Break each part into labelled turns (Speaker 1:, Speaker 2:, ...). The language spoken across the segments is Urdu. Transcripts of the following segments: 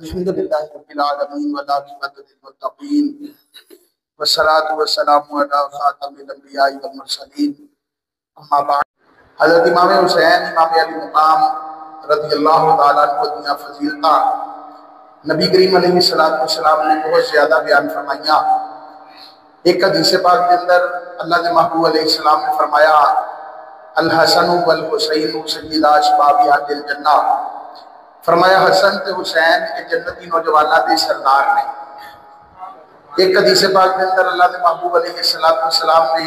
Speaker 1: الحمد لله رب العالمين والعاقبة للمتقين والصلاة والسلام على خاتم الأنبياء والمرسلين اما بعد۔ حضرت امام حسین امام علی مقام رضی اللہ تعالیٰ عنہ دیا فضیلتہ نبی کریم علیہ السلام نے بہت زیادہ بیان فرمائیاں۔ ایک حدیث پاک کے اندر اللہ کے محبوب علیہ السلام نے فرمایا الحسن والحسین سیدا شباب اہل الجنہ، فرمایا حسن تے حسین کے جنتی نوجوانہ دے سردار نے۔ ایک حدیث پاک کے اندر اللہ کے محبوب علیہ السلام نے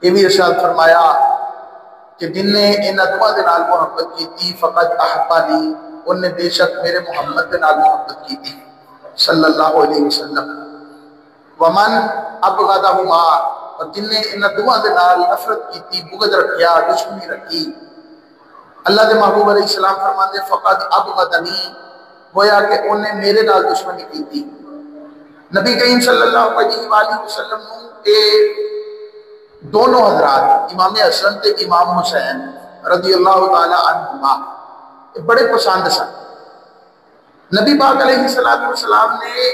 Speaker 1: یہ بھی ارشاد فرمایا کہ جن نے ان دعا دے نال محبت کی تھی فقط احبانی، ان نے بے شک میرے محمد دے نال محبت کی تھی صلی اللہ علیہ وسلم۔ ومن ابغضہما، اور جن نے ان دعا دے نال نفرت کی تھی، بغض رکھیا، دشمنی رکھی، اللہ دے محبوب علیہ السلام فرماتے فقط ابغضنی، گویا کہ انہوں نے میرے نال دشمنی کی تھی۔ نبی کریم صلی اللہ علیہ وآلہ وسلم کے دونوں حضرات امام حسن تے امام حسین رضی اللہ تعالی عنہما بڑے پسند سن۔ نبی پاک علیہ السلام نے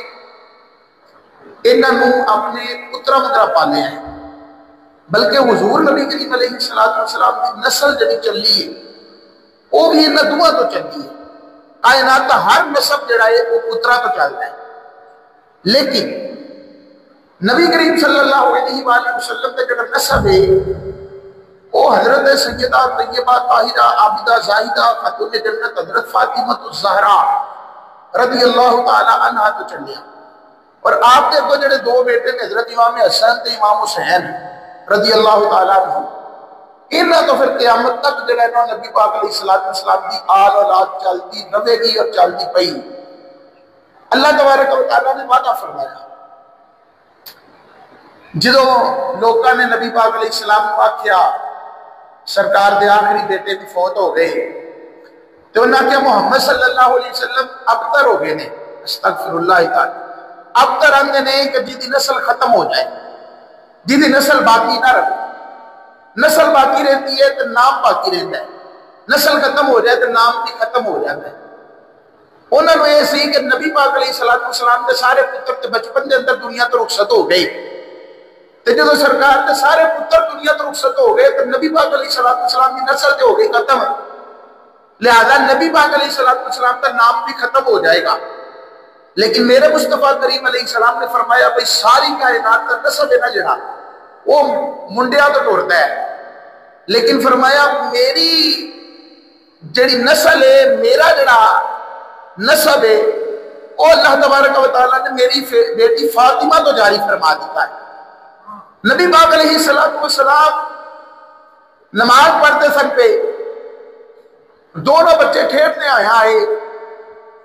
Speaker 1: انہوں اپنے پترا مترا پالے ہیں، بلکہ حضور نبی کریم علیہ السلام کی نسل جڑی چلی ہے وہ بھی انہاں دعا تو چلی ہے۔ کائنات کا ہر نسب جڑا ہے وہ پترا تو چلتا ہے، لیکن نبی کریم صلی اللہ علیہ وآلہ وسلم کا جڑا نسب ہے وہ حضرت سیدہ طیبہ طاہرہ عابدہ زاہدہ خاتون جنت حضرت فاطمہ الزہرا رضی اللہ تعالی عنہ تو چلیا۔ اور آپ کے کو جڑے دو بیٹے نے حضرت امام حسن تے امام حسین رضی اللہ تعالی عنہ، انہاں تو پھر قیامت تک جڑا ہے نبی پاک علیہ السلام کی آل اولاد چلتی رہے گی اور چلتی پئی۔ اللہ تبارک و تعالیٰ نے وعدہ فرمایا جدو لوگوں نے نبی پاک علیہ السلام کو آکھیا سرکار دے آخری بیٹے بھی فوت ہو گئے، تو انہوں نے کہا محمد صلی اللہ علیہ وسلم ابتر ہو گئے نے، استغفر اللہ تعالی، ابتر اندے نے کہ جیدی نسل ختم ہو جائے، جیدی نسل باقی نہ رہے۔ نسل باقی رہتی ہے تو نام باقی رہتا ہے، نسل ختم ہو جائے تو نام بھی ختم ہو جاتا ہے۔ انہوں نے یہ سی کہ نبی پاک علیہ السلام کے سارے پتر تے بچپن دے اندر دنیا تو رخصت ہو گئے، تو جب سرکار کے سارے پتر دنیا تو رخصت ہو گئے تو نبی پاک علیہ السلام کی نسل تو ہو گئی ختم، لہذا نبی پاک علیہ السلام کا نام بھی ختم ہو جائے گا۔ لیکن میرے مصطفیٰ کریم علیہ السلام نے فرمایا بھئی ساری کائنات کا نسب ہے نا جڑا وہ منڈیا تو ٹورتا ہے، لیکن فرمایا میری جڑی نسل ہے، میرا جڑا نسب ہے وہ اللہ تبارک و تعالیٰ نے میری بیٹی فاطمہ تو جاری فرما دیتا ہے۔ نبی پاک علیہ السلام نماز پڑھتے سن پہ دونوں بچے کھیلنے آیا ہے،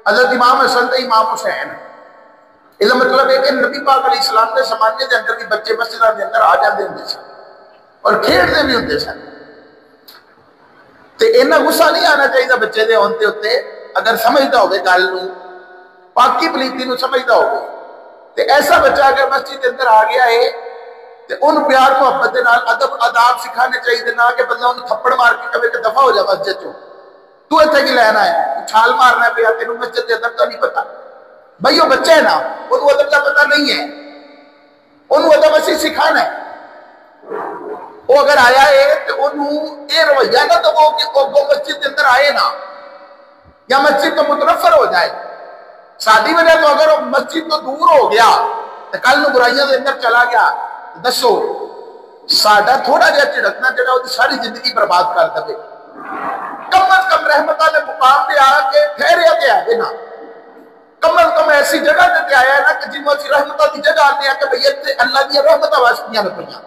Speaker 1: حضرت امام حسن تے امام حسین۔ اس مطلب ہے کہ نبی پاک علیہ السلام کے زمانے کے اندر بھی بچے مسجد کے اندر آ جاتے ہوں سن اور کھیلتے بھی ہوں سن، تو اینا غصہ نہیں آنا چاہیے بچے دے ہوتے ہوتے، اگر سمجھتا ہوگے گل نو پاکی پلیتی نو سمجھتا ہوگے، تو ایسا بچہ اگر مسجد کے اندر آ گیا ہے تو ان پیار محبت دے نال ادب آداب سکھانے چاہیے، نہ کہ بندہ انہوں تھپڑ مار کے کبھی کہ دفع ہو جا مسجد چوں، تو اتنے کی لینا ہے چھال مارنا ہے پیا، تینوں مسجد کے ادب کا نہیں پتا۔ بھائی وہ بچہ ہے نا، انہوں ادب کا پتا نہیں ہے، انہوں ادب اسی سکھانا ہے۔ وہ اگر آیا ہے تو انہوں یہ رویہ نہ تو وہ مسجد کے اندر آئے نا یا مسجد تو متنفر ہو جائے۔ سادی وجہ تو اگر وہ مسجد تو دور ہو گیا تو کل نو برائیاں دے اندر چلا گیا، دسو ساڈا تھوڑا جہا جھڑکنا جڑا وہ ساری زندگی برباد کر دے۔ کم از کم رحمتہ نے مقام پہ آ کے ٹھہریا تے آئے نا، کم از کم ایسی جگہ تے آیا ہے نا کہ جن اسی رحمتہ دی جگہ آتے ہیں کہ بھئی اتنے اللہ دی رحمتہ واسطیاں نہ پڑیاں،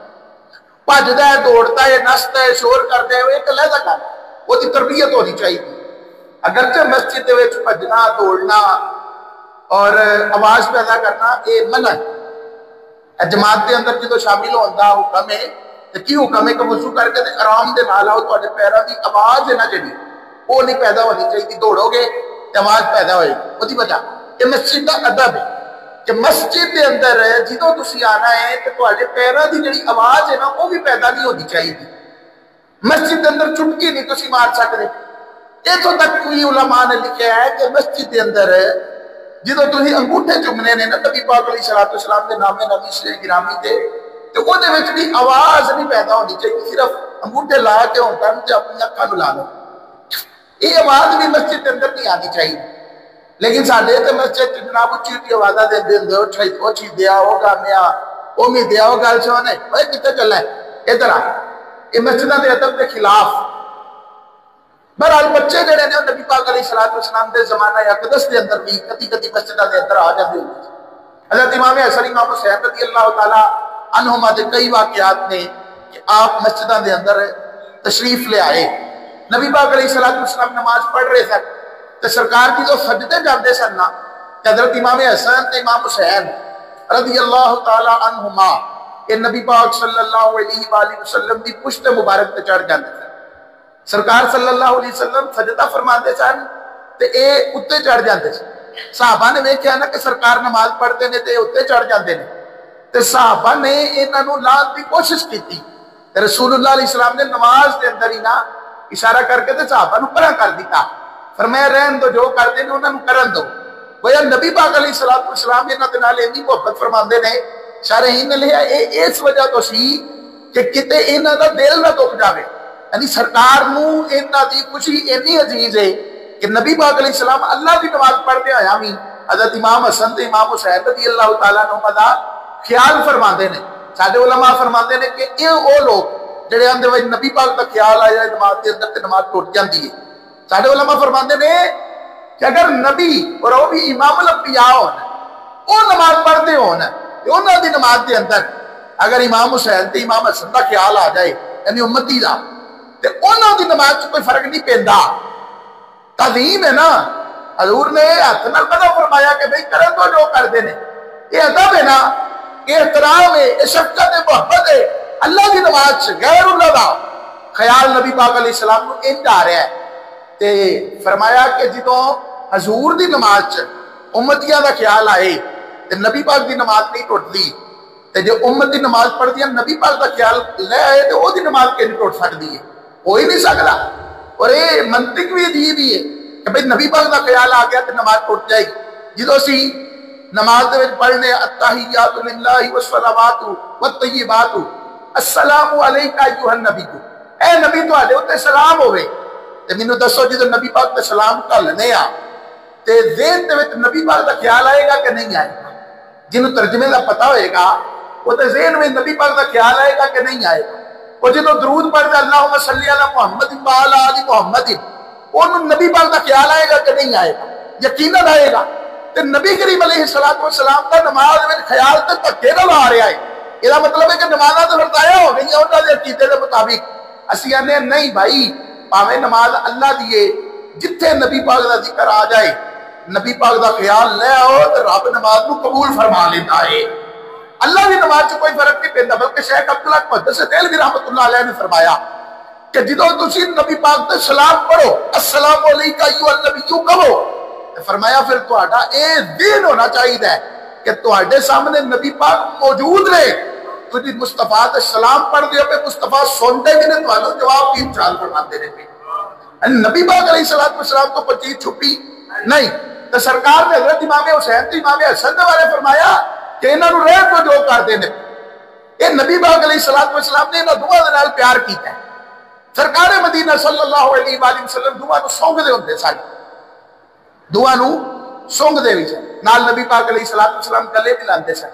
Speaker 1: بھجدا ہے، دوڑتا ہے، نستا ہے، شور کرتا ہے، وہ ایک علیحدہ کر وہ دی تربیت ہونی چاہیے۔ اگرچہ مسجد دے وچ بھجنا دوڑنا اور آواز پیدا کرنا یہ منع ہے، جماعت کے اندر جدو شامل ہوتا حکم ہے تو کی حکم ہے کہ وضو کر کے آرام دے نال آؤ، تواڈے پیراں دی آواز ہے نا جڑی وہ نہیں پیدا ہونی چاہیے، دوڑو گے تو آواز پیدا ہوئے گی۔ وہ دی وجہ یہ مسجد کا ادب ہے کہ مسجد کے اندر جدو تسی آنا ہے تو تواڈے پیراں دی جڑی آواز ہے نا وہ بھی پیدا نہیں ہونی چاہیے۔ مسجد کے اندر چٹکی نہیں تسی مار سکتے، اتوں تک کوئی علماء نے لکھا ہے کہ مسجد کے اندر جدو تسی انگوٹھے چومنے نے نا نبی پاک علیہ الصلوۃ والسلام دے نامے نبی سے گرامی تے تو وہ دے وچ بھی آواز نہیں پیدا ہونی چاہیے، صرف انگوٹھے لا کے ہوتا تے اپنی اکھاں نوں لا لو، یہ آواز بھی مسجد کے اندر نہیں آنی چاہیے۔ لیکن ساڈے تے مسجد جناب اچھی اچھی آوازاں دے دے او چیز دیا او گامیا او می دیا او گل سنے اوے کتے چلنا ہے ادھر آ، یہ مسجداں دے ادب کے خلاف۔ بہرحال بچے جڑے نے نبی پاک علیہ الصلوۃ والسلام دے زمانہ اقدس دے اندر بھی کتی کتی مسجداں دے اندر آ جاندے ہوندے۔ حضرت امام حسن امام حسین رضی اللہ تعالی عنہما دے کئی واقعات نے کہ آپ مسجداں دے اندر تشریف لے آئے، نبی پاک علیہ الصلوۃ والسلام نماز پڑھ رہے سن تو سرکار کی جو سجدے جاندے سن نا کہ حضرت امام حسن تے امام حسین رضی اللہ تعالی عنہما کہ نبی پاک صلی اللہ علیہ وآلہ وسلم دی پشت مبارک تے چڑھ جاندے سن، سرکار صلی اللہ علیہ وسلم سجدہ فرماندے سن تے اے اتے چڑھ جاندے سن۔ صحابہ نے ویکھیا نا کہ سرکار نماز پڑھتے نے تے اتے چڑھ جاندے نے تے صحابہ نے انہاں نوں لان دی کوشش کیتی تے رسول اللہ علیہ السلام نے نماز دے اندر ہی نا اشارہ کر کے تے صحابہ نوں پرا کر دیتا، فرمایا رہن دو جو کردے نے انہاں نوں کرن دو۔ گویا نبی پاک علیہ الصلوۃ والسلام انہاں دے نال اتنی محبت فرماندے نے، شارحین نے لکھیا اس وجہ تو سی کہ کتے انہاں دا دل نہ دکھ جاوے، یعنی سرکار نوں انہاں دی خوشی اتنی عزیز ہے کہ نبی پاک علیہ السلام اللہ دی نماز پڑھدے آیا بھی حضرت امام حسن تے امام حسین رضی اللہ تعالی عنہما دا خیال فرماندے نے۔ ساڈے علماء فرماندے نے کہ اے او لوگ جڑے اندر وچ نبی پاک دا خیال آیا نماز دے اندر تے نماز ٹوٹ جاندی ہے۔ ساڈے علماء فرماندے نے کہ اگر نبی اور وہ بھی امام الانبیاء ہون او نماز پڑھدے ہون تے انہاں دی نماز دے اندر اگر امام حسین تے امام حسن دا خیال آ جائے یعنی امتی دا تے انہاں دی نماز چ کوئی فرق نہیں پیندا۔ تعظیم ہے نا، حضور نے ہاتھ نال بنا فرمایا کہ بھئی کرن تو جو کردے نے، یہ ادب ہے نا، یہ احترام ہے، یہ شفقت ہے، محبت ہے۔ اللہ دی نماز چ غیر اللہ دا خیال نبی پاک علیہ السلام کو انج آ رہا ہے تے فرمایا کہ جدوں حضور دی نماز چ امتیاں دا خیال آئے تے نبی پاک دی نماز نہیں ٹوٹدی تے جو امت دی نماز پڑھدی نبی پاک دا خیال لے آئے تے او دی نماز کیوں ٹوٹ سکدی ہے؟ ہو ہی نہیں سکدا۔ اور یہ منطق بھی عجیب ہی ہے کہ بھئی نبی پاک دا خیال آ گیا تے نماز ٹوٹ جائے گی۔ جدوں اسی نماز دے وچ پڑھنے التحیات للہ والصلوات والطیبات السلام علیکہ ایھا النبی، اے نبی تواڈے اوتے سلام ہوے، تے مینوں دسو جدوں نبی پاک تے سلام گھلنے آ تے ذہن دے وچ نبی پاک دا خیال آئے گا کہ نہیں آئے گا؟ جنوں ترجمے دا پتہ ہوئے گا وہ تے ذہن میں نبی پاک دا خیال آئے گا کہ نہیں آئے گا؟ وہ جدوں درود پڑھدا اللہم صلی علی محمد وعلی آل محمد انہوں نبی پاک دا خیال آئے گا کہ نہیں آئے گا؟ یقیناً آئے گا۔ تے نبی کریم علیہ السلام دا نماز میں خیال تے دھکے نال آ رہا ہے، یہ مطلب ہے کہ نمازاں تے ضائع ہو گئی انہاں دے عقیدے دے مطابق۔ اسی آنے نہیں بھائی، پاویں نماز اللہ دیے جتھے نبی پاک دا ذکر آ جائے نبی پاک دا خیال لے آؤ تے رب نماز نو قبول فرما لیتا ہے۔ اللہ کی نماز سے کوئی فرق نہیں پیندا، بلکہ شیخ عبداللہ محدث دہلوی رحمۃ اللہ علیہ نے فرمایا کہ جدوں تسی نبی پاک تے سلام پڑھو السلام علیکہ ایھا النبی کہو، فرمایا پھر تہاڈا اے دین ہونا چاہیے کہ تہاڈے سامنے نبی پاک موجود رہے، تسی مصطفیٰ تے سلام پڑھ دے پے مصطفیٰ سنتے بھی نے تانوں جواب کی چال فرماتے رہے۔ نبی پاک علیہ الصلوۃ والسلام تو کوئی چیز چھپی نہیں۔ تو سرکار نے حضرت امام حسین تے امام حسن دے بارے فرمایا کہ انہاں نوں رہ تو جو کردے نے، یہ نبی پاک علیہ الصلوۃ والسلام نے انہاں دوواں دے نال پیار کیتا ہے۔ سرکار مدینہ صلی اللہ علیہ وآلہ وسلم دعا نو سونگ دے ہوندے سن، دعا نو سونگ دے وچ نال نبی پاک علیہ الصلوۃ والسلام گلے بھی لاندے سن۔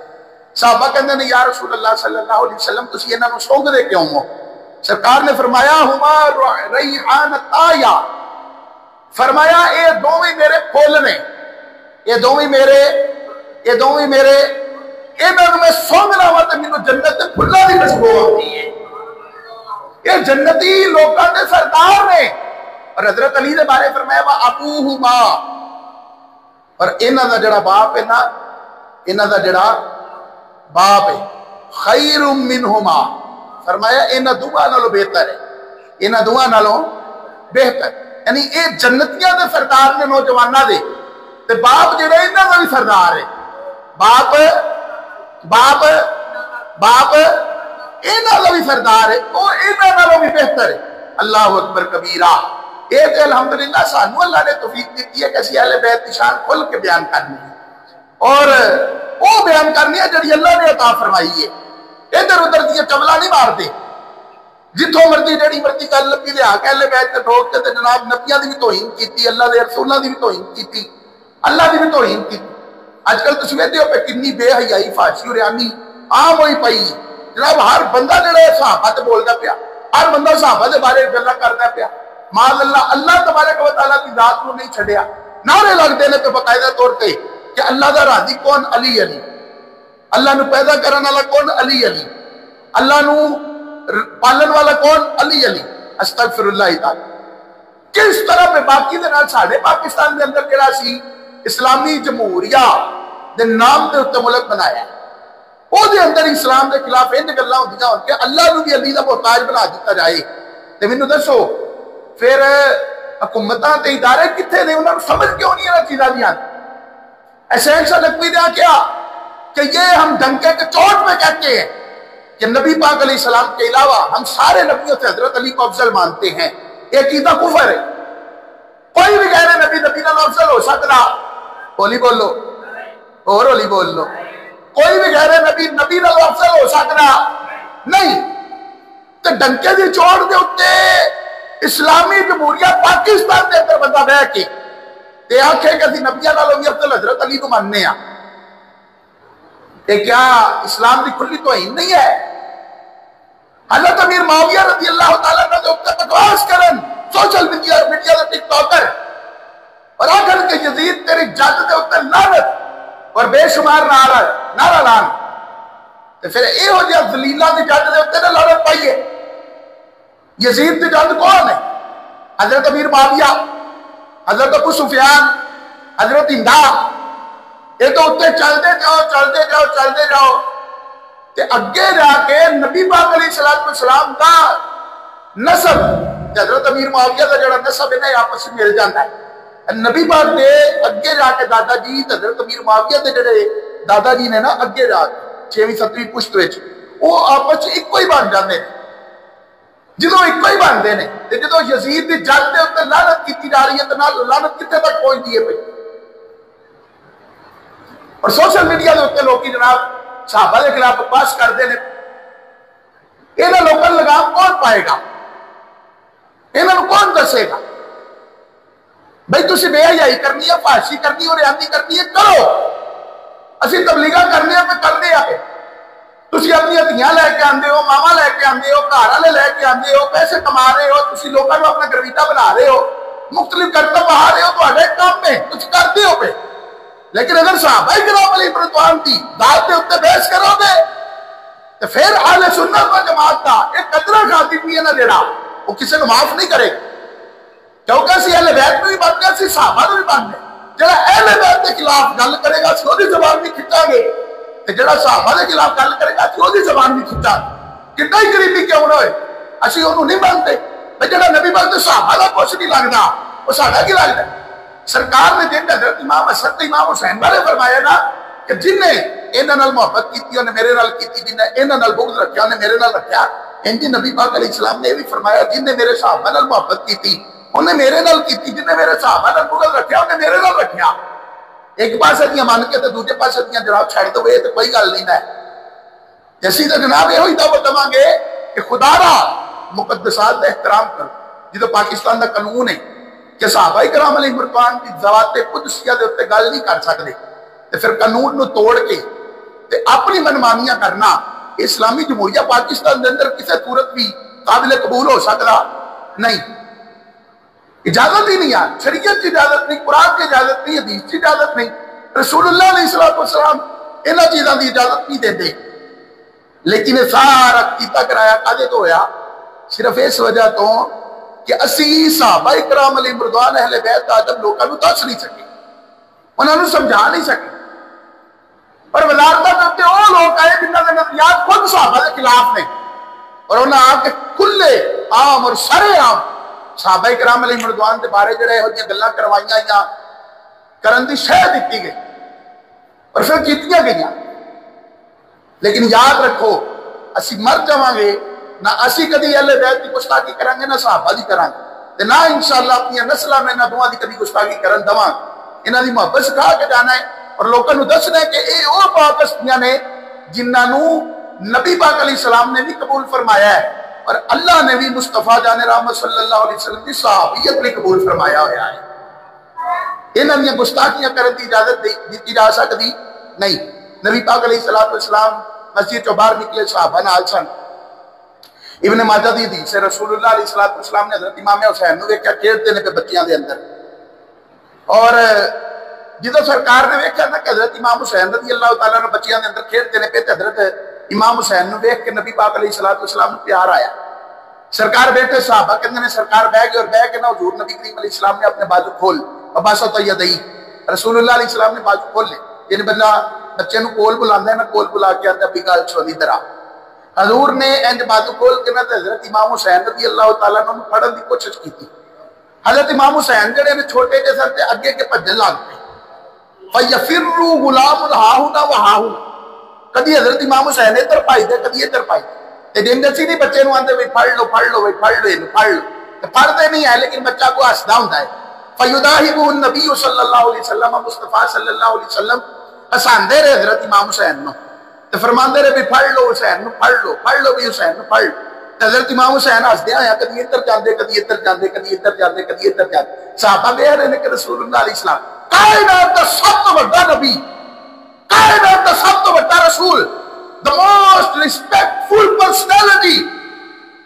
Speaker 1: صحابہ کہندے نے یا رسول اللہ صلی اللہ علیہ وسلم تسی انہاں نو سونگ دے کیوں ہو؟ سرکار نے فرمایا ہما ریحانتایا، فرمایا اے دوویں میرے پھول نے، یہ دوویں میرے انہاں نو میں سونگ لاواں تے مینوں جنت دے پھلاں دی خوشبو آندی ہے۔ یہ جنتی لوکاں دے سردار نے۔ اور حضرت علی دے بارے فرمایا وا ابوہما، اور انہاں دا جڑا باپ ہے نا، انہاں دا جڑا باپ ہے خیر منہما، فرمایا انہاں دعا نالوں بہتر ہے، انہاں دعا نالوں بہتر، یعنی اے جنتیاں دے سردار نے نوجواناں دے، تے باپ جڑا انہاں دا بھی سردار ہے، باپ انہاں دا بھی سردار ہے، او انہاں نالوں بھی بہتر ہے۔ اللہ اکبر کبیرہ۔ یہ تے الحمدللہ سانو اللہ نے توفیق دیتی ہے کہ اسی اہل بیت کی شان کھل کے بیان کرنی ہے۔ اور وہ بیان کرنی ہے جڑی اللہ نے عطا فرمائی ہے. ادھر ادھر دیا چملا نہیں مارتے. جتوں مرضی جڑی مرضی گل لگی لیا کہ اہل بیت تے ٹھوک کے جناب نبیاں دی بھی توہین کیتی, اللہ دے رسولاں دی بھی توہین کیتی, اللہ دی بھی توہین کیتی. اج کل تسی ویکھدے ہو پہ کنی بے حیائی فحاشی ریانی عام ہوئی پئی جناب. ہر بندہ جڑا صحابہ تے بولدا پیا, ہر بندہ صحابہ دے بارے گلاں کردا پیا. مال اللہ, اللہ تبارک و تعالیٰ کی ذات کو نہیں چھڈیا. نعرے لگدے نے پہ باقاعدہ طور تے کہ اللہ دا راضی کون؟ علی علی. اللہ نو پیدا کرن والا کون؟ علی علی. اللہ نو پالن والا کون؟ علی علی. استغفر اللہ تعالی. کس طرح پہ باقی دے نال ساڈے پاکستان دے اندر جڑا سی اسلامی جمہوریہ دے نام دے اوتے ملک بنایا, او دے اندر اسلام دے خلاف انج گلاں ہوندیاں ہون کہ اللہ نو بھی علی دا محتاج بنا دتا جائے. تے مینوں دسو پھر حکومتاں تے ادارے کتنے نے؟ انہاں نوں سمجھ کیوں نہیں انہاں چیزاں دیاں؟ ایسا لگوی نے کیا کہ یہ ہم ڈنکے کے چوٹ میں کہتے ہیں کہ نبی پاک علیہ السلام کے علاوہ ہم سارے نبیوں سے حضرت علی کو افضل مانتے ہیں. یہ عقیدہ کفر ہے. کوئی بھی غیر نبی نبی نال افضل ہو سکتا؟ ہولی بولو اور ہولی بول لو. کوئی بھی غیر نبی نبی نال افضل ہو سکتا نہیں. تو ڈنکے دی چوٹ دے اوتے اسلامی جمہوریہ پاکستان دے اندر بندہ بہ کے تے آکھے کہ اسی نبیاں نالوں بھی افضل حضرت علی کو ماننے ہاں. یہ کیا اسلام دی کھلی توہین نہیں ہے؟ حضرت امیر معاویہ رضی اللہ تعالیٰ عنہ دے اوپر بکواس کرن سوشل میڈیا دے ٹک ٹاکر اور آخر کہ یزید تیری جد دے اوپر لعنت اور بے شمار نعرہ لان. تے پھر اے ہو جا ذلیلاں دی جد دے اوپر لعنت پائیے. یزید دی جد کون ہے؟ حضرت امیر معاویہ, حضرت ابو سفیان, حضرت ہندا. یہ تو اتنے چلتے جاؤ چلتے جاؤ چلتے جاؤ تے اگے جا کے نبی پاک علیہ السلام کا نسب حضرت امیر معاویہ کا جڑا نسب ہے نا آپس میں مل جاتا ہے. نبی پاک نے اگے جا کے دادا جی حضرت امیر معاویہ کے جڑے دادا جی نے نا اگے جا کے 6ویں 7ویں پشت وچ وہ آپس ایک ہی بن جاندے ہیں. جدو ایک ہی بنتے ہیں تے جدو یزید دی جد دے اوپر لعنت کیتی جا رہی ہے تے لعنت کتنے تک پہنچ دی ہے پئی. اور سوشل میڈیا دے اوپر لوگ جناب صحابہ کے خلاف بکواس کرتے ہیں. انہاں لوگوں لگام کون پائے گا؟ انہاں کون دسے گا؟ بھائی تسی بے حیائی کرنی ہے, فحاشی کرنی ہے اور ریانی کرنی ہے, کرو. اسی تبلیغاں کرنے ہیں پہ کرنے ہیں. تسی اپنی ہتھیاں لے کے آندے ہو, ماما لے کے آندے ہو, گھر والے لے کے آندے ہو, پیسے کما رہے ہو, تسی لوگوں کو اپنا گرویٹا بنا رہے ہو, مختلف کرتب بہا رہے ہو, تہاڈے کام میں کچھ کرتے ہو پہ. لیکن اگر صحابہ کرام علیہ رضوان کی ذات کے اوپر بحث کرو گے تو پھر اہل سنت و جماعت کا ایک قطرہ خاطر بھی ہے نا جڑا وہ کسی کو معاف نہیں کرے گا. کیونکہ اسی اہل بیت میں بھی بنتے اسی صحابہ میں بھی بنتے. جڑا اہل بیت کے خلاف گل کرے گا اسی وہی زبان بھی کھچا گے, جڑا صحابہ کے خلاف گل کرے گا اسی وہی زبان بھی کھچا گے. کتنا ہی قریبی کیوں نہ ہوئے اسی انہوں نہیں مانتے. جڑا نبی پاک تے صحابہ کا کچھ نہیں لگتا وہ ساڈا کی لگتا ہے. سرکار نے جن حضرت امام حسن امام حسین بارے فرمایا نا کہ جن نے انہاں نال محبت کیتی انہیں میرے نال کیتی, جن نے انہاں نال بغض رکھیا انہیں میرے نال رکھیا. انج نبی پاک علیہ السلام نے بھی فرمایا جن نے میرے صحابہ نال محبت کیتی انہیں میرے نال کیتی, جن نے میرے صحابہ نال بغض رکھیا انہیں میرے نال رکھیا. ایک پاسے دیاں مان کے تے دوسرے پاسے دیاں جناب چھڑ دو یہ تے کوئی گل نہیں ہے. جیسی تے جناب یہ ہوئی دعوت دواں گے کہ خدا را مقدسات کا احترام کرو. جدو پاکستان دا قانون ہے کہ صحابہ کرام علیہ رضوان کی ذوات قدسیہ دے اوپر گل نہیں کر سکتے تے پھر قانون نو توڑ کے تے اپنی منمانیاں کرنا اسلامی جمہوریہ پاکستان دے اندر کسی صورت بھی قابل قبول ہو سکتا نہیں. اجازت ہی نہیں ہے, شریعت کی اجازت نہیں, قرآن کی اجازت نہیں, حدیث کی اجازت نہیں, رسول اللہ علیہ السلام انہاں چیزاں دی اجازت نہیں دیندے. لیکن یہ سارا کیتا کرایا کدے تو ہویا؟ صرف اس وجہ تو کہ اسی صحابہ کرام علیہ رضوان اہل بیت ادب لوگوں کو دس نہیں سکے, انہوں نے سمجھا نہیں سکے. اور وزارتاں دے وہ لوگ آئے جنہاں دے نظریات خود صحابہ کے خلاف نے اور انہاں آ کے کھلے عام اور سرے عام صحابہ کرام علیہ رضوان دے بارے جڑے ہو جی گلاں کروائیاں یا کرن دی شے دتی گئی اور پھر کیتیاں گئیاں. لیکن یاد رکھو اسی مر جاواں گے نہ اسی کدی اہل بیت کی گستاخی کریں گے نہ صحابہ دی کریں گے, نہ انشاءاللہ اپنی نسلاں میں نہ دوواں دی کبھی گستاخی کرن دواں. انہاں دی محبت سکھا کے جانا ہے اور لوگوں کو دسنا ہے کہ یہ وہ پاک ہستیاں نے جنہوں نبی پاک علیہ السلام نے بھی قبول فرمایا ہے اور اللہ نے بھی مصطفیٰ جان رحمت صلی اللہ علیہ وسلم کی صحابیت بھی قبول فرمایا ہوا ہے۔ انہاں دیاں گستاخیاں کرنے کی اجازت دیتی جا سکتی نہیں۔ نبی پاک علیہ السلام مسجد چوں باہر نکلے، صحابہ نال سن۔ ابن ماجہ دی حدیث ہے، رسول اللہ علیہ السلام نے حضرت امام حسین نو ویکھیا کھیڈدے نے پے بچیاں دے اندر، اور جدو سرکار نے ویکھیا نا کہ حضرت امام حسین رضی اللہ تعالیٰ نے بچیاں دے اندر کھیڈدے نے پے تے حضرت امام حسین نو ویکھ کے نبی پاک علیہ السلام نو پیار آیا۔ سرکار بیٹھے، صحابہ کہندے نے سرکار بیٹھ گئے اور بیٹھ کے نا حضور نبی کریم علیہ السلام نے اپنے بازو کھول وباسط یدئی، رسول اللہ علیہ السلام نے بازو کھول لے، یعنی بندہ بچے نو کول بلاندا ہے نا، کول بلا کے آندا بھی گل سونی طرح حضور نے انج بازو کھول کے نا حضرت امام حسین رضی اللہ تعالیٰ عنہ پڑھن دی کوشش کی تھی۔ حضرت امام حسین جڑے نے چھوٹے جے سن تے اگے کے بھجن لگ پے، فَيَفِرُّ غُلَامٌ ہَاہُنَا وَہَاہُنَا، کدی حضرت امام حسین ادھر پائی دے کدی ادھر پائی تے جنگ سی نہیں بچے نو آندے وی پڑھ لو پڑھ لو پڑھ لو اینو پڑھ لو تے پڑھدے نہیں ہے، لیکن بچہ کو ہسدا ہوندا ہے۔ فَيُدَاهِبُهُ النَّبِيُّ صلی اللہ علیہ وسلم، مصطفیٰ صلی اللہ علیہ وسلم ہساندے رہے حضرت امام حسین نو تے فرماندے رہے بھی پڑھ لو حسین نو پڑھ لو بھی حسین نو پڑھ لو۔ حضرت امام حسین ہسدے آیا کدی ادھر جاندے کدی ادھر جاندے کدی ادھر جاندے کدی ادھر جاندے۔ صحابہ کہہ رہے ہیں کہ رسول اللہ علیہ السلام کائنات دا سب تو بڑا نبی، کائنات دا سب تو بڑا رسول، the most respectful personality،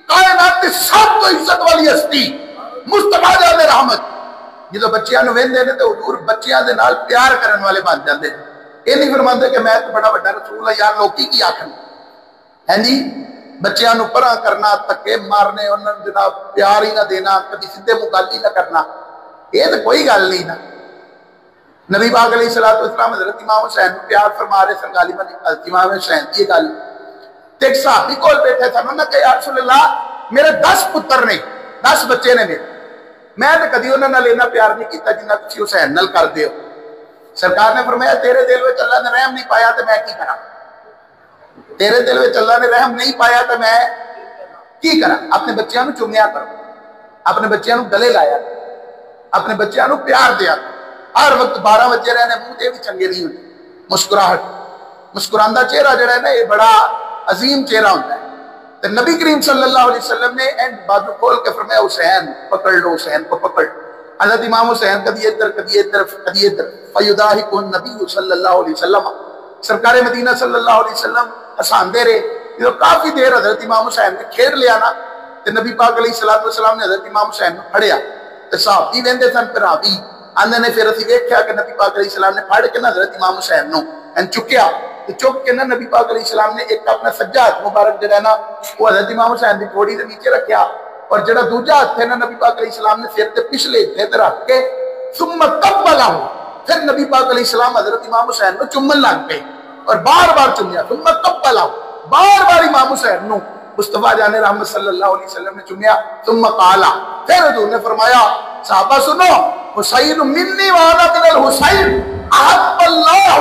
Speaker 1: کائنات دی سب تو عزت والی ہستی، مصطفیٰ جان رحمت، جدو بچیاں نو ویندے نے تے حضور بچیاں دے نال پیار کرن والے بن جاندے۔ یہ نہیں فرماندے کہ میں تو بڑا بڑا رسول ہے یار لوکی کی آکھن ہے جی، بچیاں نو پرا کرنا، تکے مارنے، انہاں نوں جناب پیار ہی نہ دینا، کبھی سیدھے منہ گل ہی نہ کرنا، یہ تو کوئی گل نہیں نا۔ نبی پاک علیہ السلام حضرت امام حسین کو پیار فرما رہے سن، غالباً حضرت امام حسین کی گل تے ایک صحابی کول بیٹھے تھے، انہوں نے کہا یا رسول اللہ میرے 10 پتر نے، 10 بچے نے میرے، میں تو کدی انہوں نے لینا پیار نہیں کیتا جنہ کسی حسین نال کر دیو۔ سرکار نے فرمایا تیرے دل میں اللہ نے رحم نہیں پایا تو میں کی کرا، تیرے دل میں اللہ نے رحم نہیں پایا تو میں کی کرا۔ اپنے بچیاں نو چومیا کرو، اپنے بچیاں نو گلے لایا، اپنے بچیاں نو پیار دیا، ہر وقت 12 بجے رہنے منہ تے بھی چنگے نہیں ہوتے، مسکراہٹ، مسکراندہ چہرہ جڑا ہے نا یہ بڑا عظیم چہرہ ہوتا ہے۔ تو نبی کریم صلی اللہ علیہ وسلم نے بازو کھول کے فرمایا حسین پکڑ لو، حسین کو پکڑ۔ حضرت امام حسین کدی ادھر کدی ادھر کدی ادھر، فَيُدَاهِقُ النَّبِيُّ صلی اللہ علیہ وسلم، سرکار مدینہ صلی اللہ علیہ وسلم ہساندے رہے۔ جو کافی دیر حضرت امام حسین نے کھیل لیا نا تو نبی پاک علیہ السلام نے حضرت امام حسین کو پھڑیا تو صحابی ویندے سن، پھر راوی آندے نے پھر اسی ویکھیا کہ نبی پاک علیہ السلام نے پھڑ کے نا حضرت امام حسین نو چکیا تو چک کے نا نبی پاک علیہ السلام نے ایک اپنا سجا ہاتھ مبارک جڑا نا وہ حضرت امام حسین دی تھوڑی سے نیچے رکھیا، اور جڑا دوجا ہاتھ ہے نا نبی پاک علیہ السلام نے سر تے پچھلے حصے رکھ کے ثم قبلہ، پھر نبی پاک علیہ السلام حضرت امام حسین نو چومن لگ پے اور بار بار چومیا، ثم قبلہ، بار بار امام حسین نو مصطفیٰ جان رحمت صلی اللہ علیہ وسلم نے چومیا۔ ثم قال، پھر حضور نے فرمایا صحابہ سنو، حسین منی وانا من الحسین احب اللہ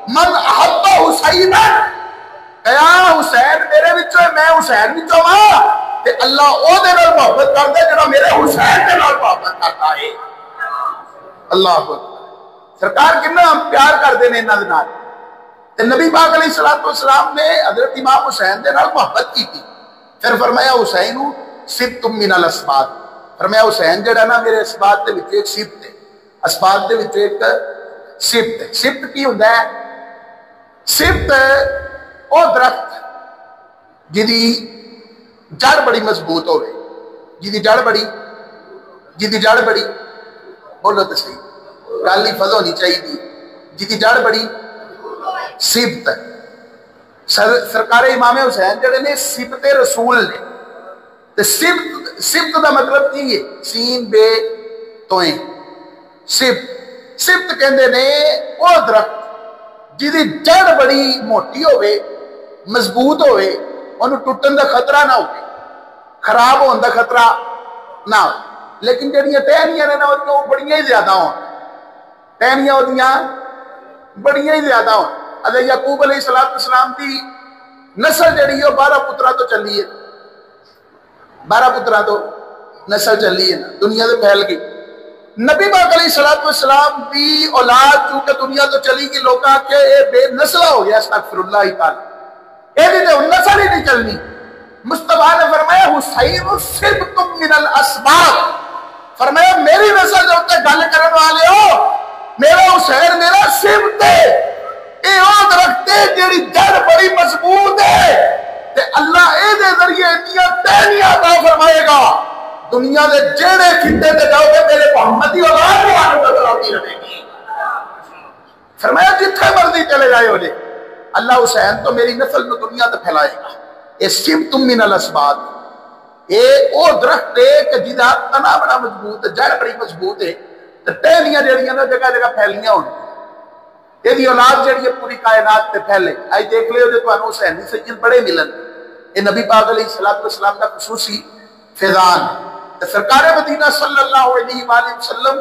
Speaker 1: من احب حسین، کیا حسین میرے وچوں میں حسین وچوں ہاں تے اللہ او دے نال محبت کردا ہے جڑا میرے حسین دے نال محبت کردا ہے۔ اللہ اکبر، سرکار کتنا پیار کردے نے انہاں دے نال۔ تے نبی پاک علیہ السلام نے حضرت امام حسین دے نال محبت کی تھی، پھر فرمایا حسین سبت من الاسباط، فرمایا حسین جڑا نا میرے اسباط دے وچ ایک سبت ہے، اسباط دے وچ ایک سبت ہے۔ سبت کی ہوندا ہے؟ سبت او درخت جدی جڑ بڑی مضبوط ہوئے، جدی جڑ بڑی بولو تو صحیح، گل ہی فض ہونی چاہیے، جدی جڑ بڑی سبت، سرکار امام حسین جڑے نے سبت رسول نے، تے سبت دا مطلب کی ہے؟ سین بے توئیں، سبت کہندے نے او درخت جدی جڑ بڑی موٹی ہوئے، مضبوط ہوئے، انہوں ٹوٹن دا خطرہ نہ ہوئے، خراب ہون دا خطرہ نہ ہو، لیکن جڑیاں ٹہنیاں نے وہ بڑیاں ہی زیادہ ہوں، ٹہنیاں ہوندیاں بڑیاں ہی زیادہ ہوں۔ حضرت یعقوب علیہ السلام دی نسل جڑی ہے 12 پترا تو چلی ہے، 12 پترا تو نسل چلی ہے نا، دنیا سے پھیل گئی۔ نبی پاک علیہ السلام بھی اولاد چونکہ دنیا تو چلی گئی، لوگ کہ یہ بے نسلہ ہو گیا، استغفر اللہ تعالی، یہ تو نسل ہی نہیں چلنی۔ مصطفیٰ نے فرمایا حسین صبتم من الاسباط، فرمایا میری نسل جو تے گل کرن والے ہو، میرا حسین میرا صبت ہے، اے او درخت ہے جیڑی جڑ بڑی مضبوط ہے، تے اللہ اے دے ذریعے اتنی ٹہنیاں عطا فرمائے گا، دنیا دے جیڑے کھندے تے جاؤ گے میرے محمدی اولاد کو آنے نظر آتی رہے گی۔ فرمایا جتھے مرضی چلے جائے ہو جے، اللہ حسین تو میری نسل کو دنیا تے پھیلائے گا۔ اے صبتم من الاسباط، اے او درخت ہے کہ جدا تنا بڑا مضبوط ہے، جڑ بڑی مضبوط ہے، تے ٹہنیاں جڑیاں نا جگہ جگہ پھیلیاں ہون، یہ دی اولاد جڑی ہے پوری کائنات تے پھیلے۔ آئی دیکھ لے ہو جو تو حسین سید بڑے ملن، یہ نبی پاک علیہ السلام کا خصوصی فیضان ہے۔ سرکار مدینہ صلی اللہ علیہ وآلہ وسلم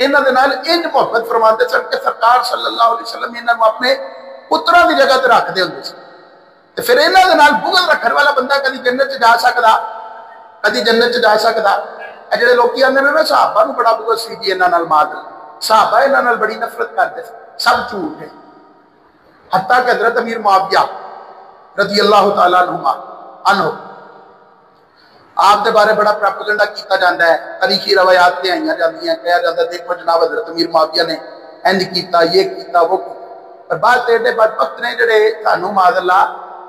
Speaker 1: انہاں دے نال انج محبت فرماندے سن کہ سرکار صلی اللہ علیہ وسلم انہاں نوں اپنے پتراں دی جگہ تے رکھ دے ہوندے سن، تے پھر انہاں دے نال بغض رکھن والا بندہ کدی جنت چ جا سکدا، کدی جنت چ جا سکدا؟ اے جڑے لوکی آندے نے نا صحابہ نوں بڑا بغض سی جی انہاں نال ماد، صحابہ انہاں نال بڑی نفرت کردے سن، سب جھوٹ ہے۔ حتیٰ کہ حضرت امیر معاویہ رضی اللہ تعالیٰ عنہ آپ دے بارے بڑا پروپیگنڈا کیتا جاندہ ہے، تاریخی روایات تے آئیاں جاندی ہیں، کہا جاندہ دیکھو جناب حضرت امیر معاویہ نے انج کیتا، یہ کیتا، وہ کیتا، اور بعد ایڈے بدبخت نے جڑے سانو معاذ اللہ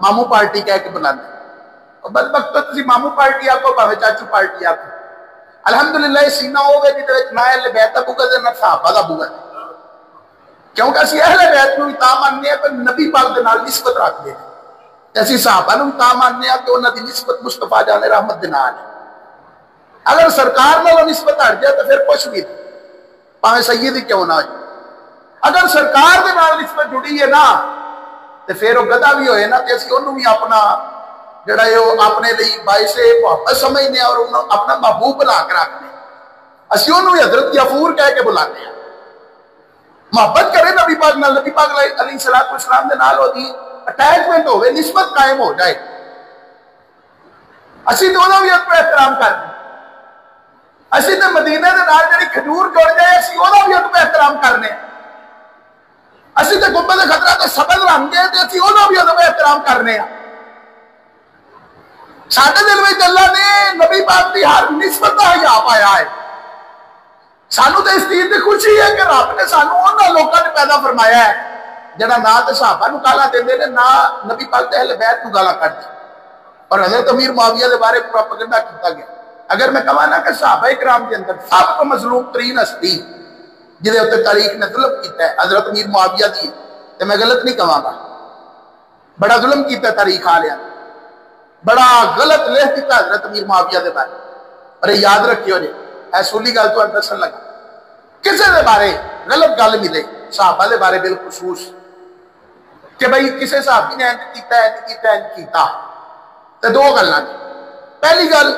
Speaker 1: مامو پارٹی کہہ کے بلاندے، اور بدبخت تو تسی مامو پارٹی آکو بھاوے چاچو پارٹی آکو، الحمدللہ سینہ ہو گئے جدے وچ نہ اہل بیت دا بغض ہے نہ صحابہ دا بغض ہے، کیونکہ اسی اہل بیت نوں تا ماننے ہیں پر نبی پاک دے نال نسبت رکھ دے، ایسی صحابہ نوں تا ماننے ہیں کہ انہاں دی نسبت مصطفیٰ جان رحمت دے نال ہے۔ اگر سرکار نال نسبت ہٹ جائے تو پھر کچھ بھی نہیں، پاویں سید ہی کیوں نہ ہو۔ اگر سرکار دے نال نسبت جڑی ہے نا تے پھر وہ گدھا بھی ہوئے نا تے اسی انہوں بھی اپنا جڑا ہے وہ اپنے لئی باعث محبت سمجھنے اور انہوں اپنا محبوب بنا کے رکھنے، اسی انہوں بھی حضرت غفور کہہ کے بلاتے ہیں۔ محبت کرے نبی پاک نال، نبی پاک علیہ السلام دے نال ہوتی اٹیچمنٹ ہوئے، نسبت قائم ہو جائے، اسی تو انہوں بھی اس پر احترام کرنے، اسی تو مدینہ دے نال جڑی کھجور جڑ جائے اسی انہوں بھی اس پر احترام کرنے، اسی تو گنبد خطرہ تے سبز رنگ گئے تے اسی انہوں بھی اس پر احترام کرنے ہیں۔ ساڈے دل وچ اللہ نے نبی پاک دی ہر نسبت دا حیا پایا ہے، سانو تے اس چیز دی خوشی ہے کہ رب نے سانو انہاں لوکاں نے پیدا فرمایا ہے جڑا نہ تے صحابہ نوں گالاں دیندے نے نہ نبی پاک دے اہل بیت نوں گالاں کڈدے، اور حضرت امیر معاویہ دے بارے پروپیگنڈا کیتا گیا۔ اگر میں کہاں نا کہ صحابہ اکرام کے اندر سب کو مظلوم ترین ہستی جدے اتنے تاریخ نے ظلم کیتا ہے حضرت امیر معاویہ دی، تے میں غلط نہیں کہاں گا، بڑا ظلم کیتا ہے تاریخ آلیاں، بڑا غلط لکھ دیتا حضرت امیر معاویہ دے بارے، اور یاد رکھیو جے ایسولی گل تو اندر لگا کسے دے بارے غلط گل ملے صحابہ دے بارے بالخصوص کہ بھئی کسے صحابی نے انج کیتا انج کیتا، تے دو گلاں، پہلی گل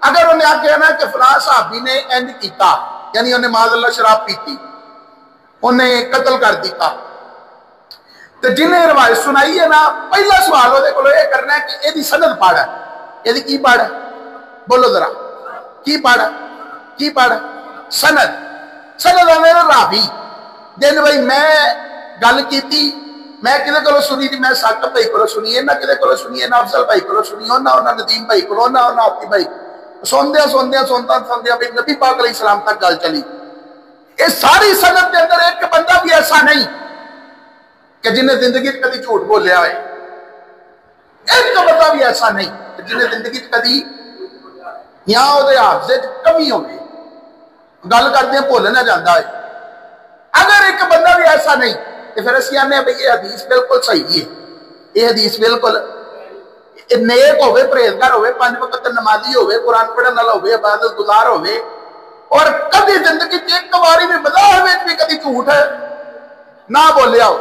Speaker 1: اگر انہیں آکھیا نا کہ فلاں صحابی نے انج کیتا، یعنی انہیں معاذ اللہ شراب پیتی، انہیں قتل کر دیتا، تو جنہیں روایت سنائی ہے نا پہلا سوال ہوتے کو یہ کرنا ہے کہ یہ دی سند پاڑا ہے، یہ دی کی پاڑا ہے، بولو ذرا کی پاڑا کی پاڑا، سند آنے راوی جن بھائی میں گل کیتی، میں کدے کولو سنی تھی، میں ثاقب بھائی کولو سنی ہے، نہ کدے کولو سنی ہے، نہ افضل بھائی کولو سنی ہے، نہ ندیم بھائی کولو، نہ آتی بھائی، سندیا بھی نبی پاک علیہ السلام تک گل چلی۔ یہ ساری سند کے اندر ایک بندہ بھی ایسا نہیں کہ جنہیں زندگی کدی جھوٹ بولیا ہوئے، ایک بندہ بھی ایسا نہیں کہ جنہیں زندگی کدی یہاں وہ حافظے کمی ہوگی، گل کرتے ہیں بھول نہ جانا ہے۔ اگر ایک بندہ بھی ایسا نہیں تو پھر اسی آنے بھائی یہ حدیث بالکل صحیح ہے، یہ حدیث بالکل نیک ہوئے، پرہیزگار ہوئے، 5 وقت نمازی ہوئے، قرآن پڑھن والا ہوئے، عبادت گزار ہوئے، اور کبھی زندگی ایک باری بھی بظاہر میں بھی کبھی جھوٹ نہ بولیا ہو،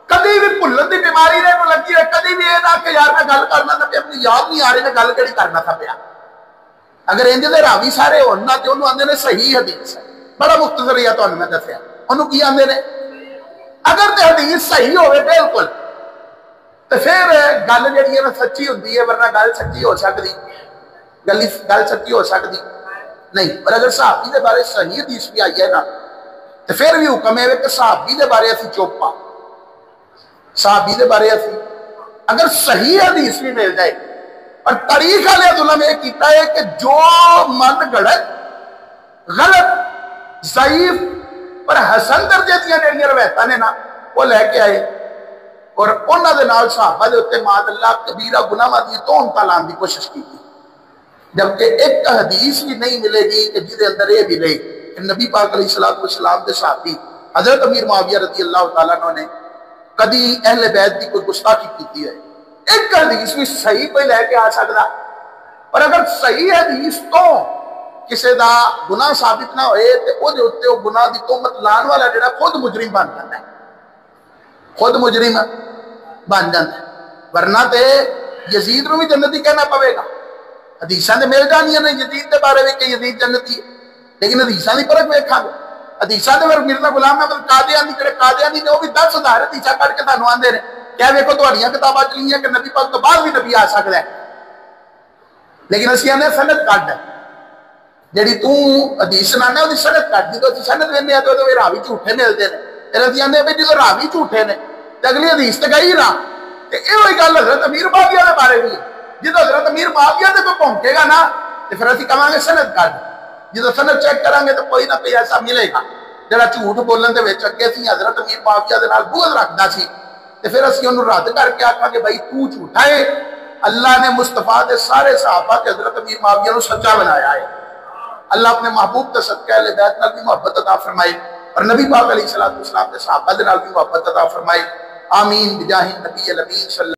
Speaker 1: کبھی بھی بھولن دی بیماری نے لگی ہے، کبھی بھی یہ نہ کہ یار میں گل کرنا تھا پہ اپنی یاد نہیں آ رہی میں گل کیڑی کرنا تھا پیا، اگر انج دے راوی سارے ہونا تے انہوں آندے نے صحیح حدیث ہے، بڑا مختصر ہے تانوں میں دسیا، انہوں کی آندے نے اگر تے حدیث صحیح ہوئے بالکل تو پھر گل جڑی ہے نا سچی ہوندی ہے، ورنہ گل سچی ہو سکتی، گل سچی ہو سکتی نہیں. اور اگر صحابی دے بارے صحیح حدیث بھی آئی ہے نا تو پھر بھی حکم ہے کہ صحابی دے بارے اسی چوپا صحابی دے بارے اسی اگر صحیح حدیث بھی مل جائے. اور طریق علیہ علماء میں کیتا ہے کہ جو من گڑت غلط ضعیف پر حسن درجے دیا جڑیاں روایتاں نے نا وہ لے کے آئے اور انہاں دے نال صحابہ دے اوتے معاذ اللہ کبیرہ گناہ دی توہم تلان دی کوشش کی تھی. جبکہ ایک حدیث بھی نہیں ملے گی کہ جس دے اندر یہ ملے کہ نبی پاک علیہ السلام دے صحابی حضرت امیر معاویہ رضی اللہ تعالیٰ عنہ نے کدی اہل بیت کی کوئی گستاخی کیتی ہے. ایک حدیث بھی صحیح کوئی لے کے آ سکتا. اور اگر صحیح حدیث تو کسی دا گناہ ثابت نہ ہوئے تو وہ دے اوتے وہ گناہ دی تہمت لان والا جڑا خود مجرم بن جاتا ہے خود مجرم بن جاتا ہے. ورنہ تے یزید نو بھی جنتی کہنا پوے گا. حدیثاں دے مل جانیاں نے یزید دے بارے میں کہ یزید جنتی ہے لیکن حدیثاں دی فرق ویکھاں گے. حدیثاں دے مرزا غلام احمد قادیانی جڑے قادیانی نے وہ بھی 10,000 حدیثاں کٹ کے تانوں آندے نے کیا ویکھو تہاڈیاں کتاباں چ لکھیاں کہ نبی پاک تو بعد بھی نبی آ سکدا ہے لیکن اسی آنے سند کٹ جڑی تو حدیث سنانا ہے وہ سند کٹ دی تو سند ویندے تو راوی جھوٹے ملدے نے. پھر اسی آنے بھی جو راوی جھوٹے نے تے اگلی حدیث تے گئی نا تے ایہی گل حضرت امیر معاویہ دے بارے بھی جدو حضرت امیر معاویہ دے کوئی پہنچے گا نا تو پھر اسی کہاں گے سند کٹ. جدو سند چیک کریں گے تو کوئی نہ کوئی ایسا ملے گا جڑا جھوٹ بولن دے وچ اگے سی حضرت امیر معاویہ دے نال بغض رکھدا سی تے پھر اسی انہوں رد کر کے آکھاں کہ بھائی تو جھوٹا ہے. اللہ نے مصطفیٰ دے سارے صحابہ کے حضرت امیر معاویہ کو سچا بنایا ہے. اللہ اپنے محبوب تے صدقہ اہل بیت نال بھی محبت عطا فرمائے اور نبی پاک علیہ السلام دے صحابہ دے نال بھی محبت عطا فرمائے. آمین بجاہ النبی الامین صلی